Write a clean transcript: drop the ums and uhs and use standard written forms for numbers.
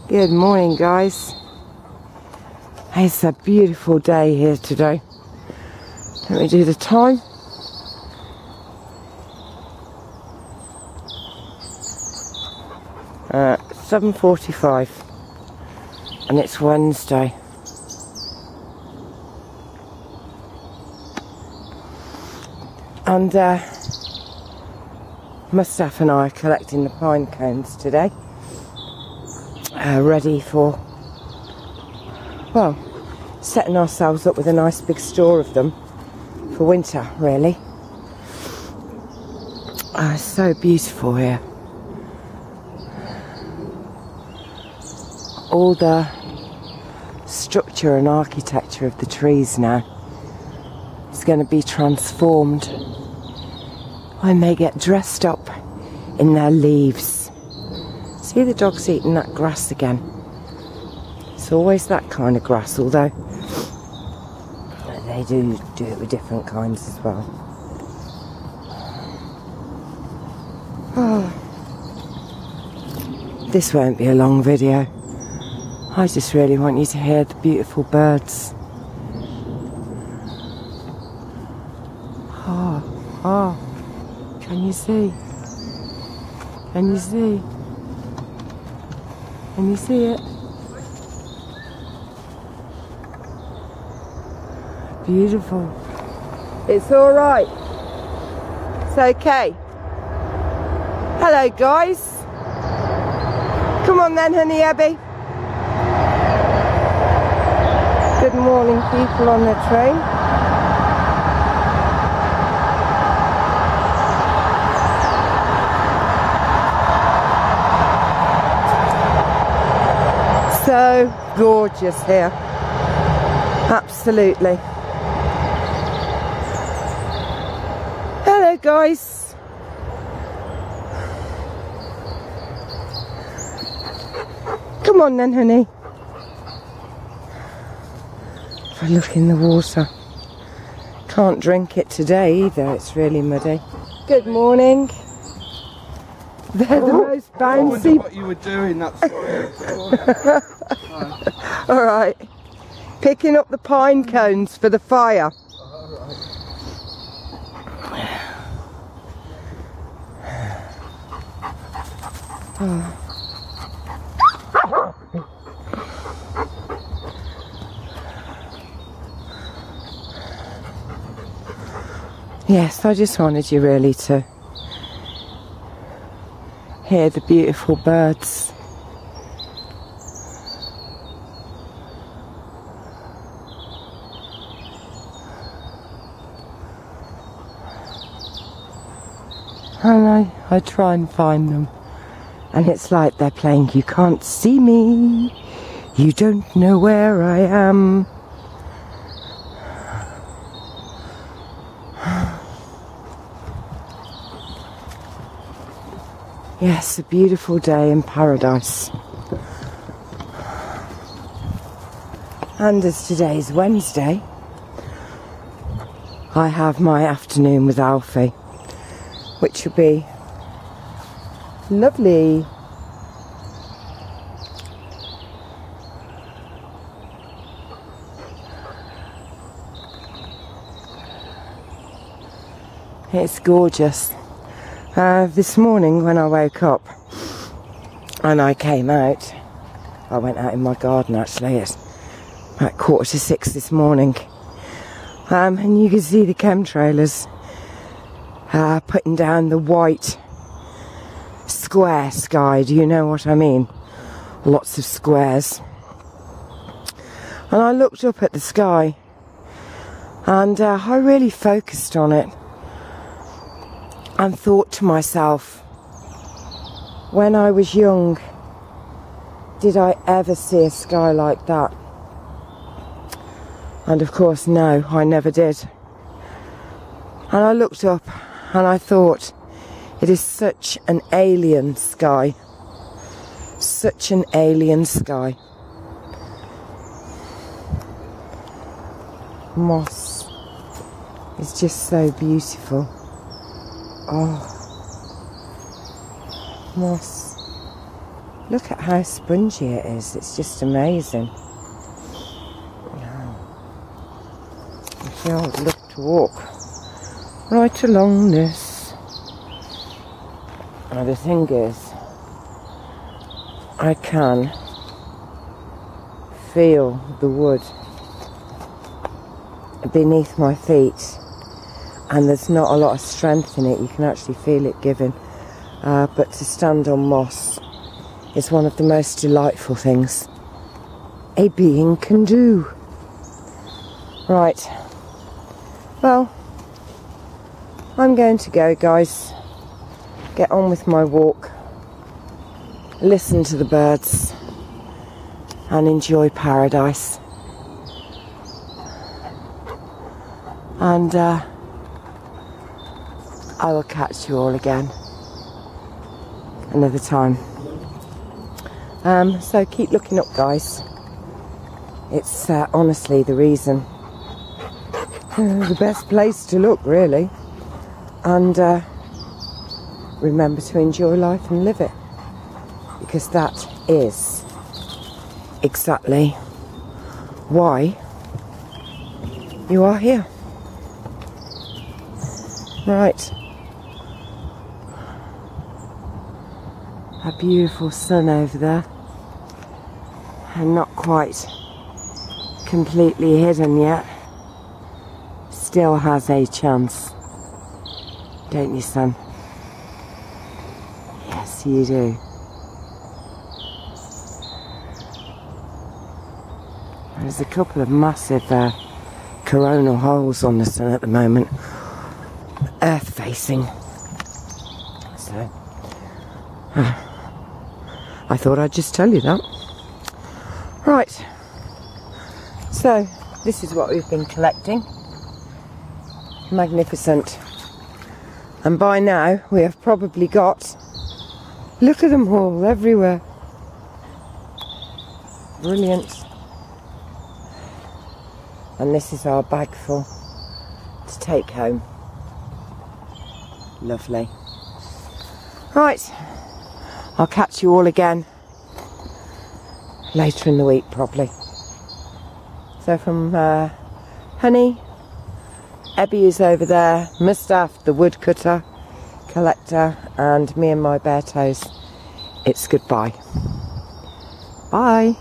Good morning, guys. It's a beautiful day here today. Let me do the time. At 7:45, and it's Wednesday. And Mustaf and I are collecting the pine cones today. Ready for, well, setting ourselves up with a nice big store of them for winter, really. It's so beautiful here. All the structure and architecture of the trees now is going to be transformed when they get dressed up in their leaves. See the dogs eating that grass again. It's always that kind of grass, although they do it with different kinds as well. Oh. This won't be a long video. I just really want you to hear the beautiful birds. Oh, can you see? Can you see? Can you see it? Beautiful. It's all right. It's okay. Hello, guys. Come on then, honey Abby. Good morning, people on the train. So gorgeous here. Absolutely. Hello, guys. Come on then, honey. If I look in the water. Can't drink it today either, it's really muddy. Good morning. They're the most bouncy. I wonder what you were doing, that's Alright. Picking up the pine cones for the fire. Oh. Yes, I just wanted you really to hear the beautiful birds. And I try and find them, and it's like they're playing "You Can't See Me, You Don't Know Where I Am." Yes, a beautiful day in paradise. And as today's Wednesday, I have my afternoon with Alfie, which will be lovely. It's gorgeous. This morning when I woke up and I came out, I went out in my garden actually, it's about 5:45 this morning, and you can see the chemtrailers putting down the white square sky, do you know what I mean? Lots of squares. And I looked up at the sky and I really focused on it and thought to myself, when I was young, did I ever see a sky like that? And of course, no, I never did. And I looked up and I thought, it is such an alien sky. Such an alien sky. Moss is just so beautiful. Oh, moss. Look at how spongy it is. It's just amazing. I feel I'd love to walk right along this. Now the thing is, I can feel the wood beneath my feet, and there's not a lot of strength in it. You can actually feel it giving. But to stand on moss is one of the most delightful things a being can do. Right, well, I'm going to go, guys. Get on with my walk, listen to the birds, and enjoy paradise. And I will catch you all again another time. So keep looking up, guys. It's honestly the reason, the best place to look, really. And remember to enjoy life and live it, because that is exactly why you are here. Right. A beautiful sun over there, and not quite completely hidden yet. Still has a chance, don't you, son? Yes, you do. There's a couple of massive coronal holes on the sun at the moment, earth facing. So I thought I'd just tell you that. Right, so this is what we've been collecting. Magnificent. And by now we have probably got, look at them all everywhere. Brilliant. And this is our bag full to take home. Lovely. Right, I'll catch you all again later in the week, probably. So from Honey, Ebby is over there, Mustaf, the woodcutter, collector, and me and my bare toes, it's goodbye. Bye.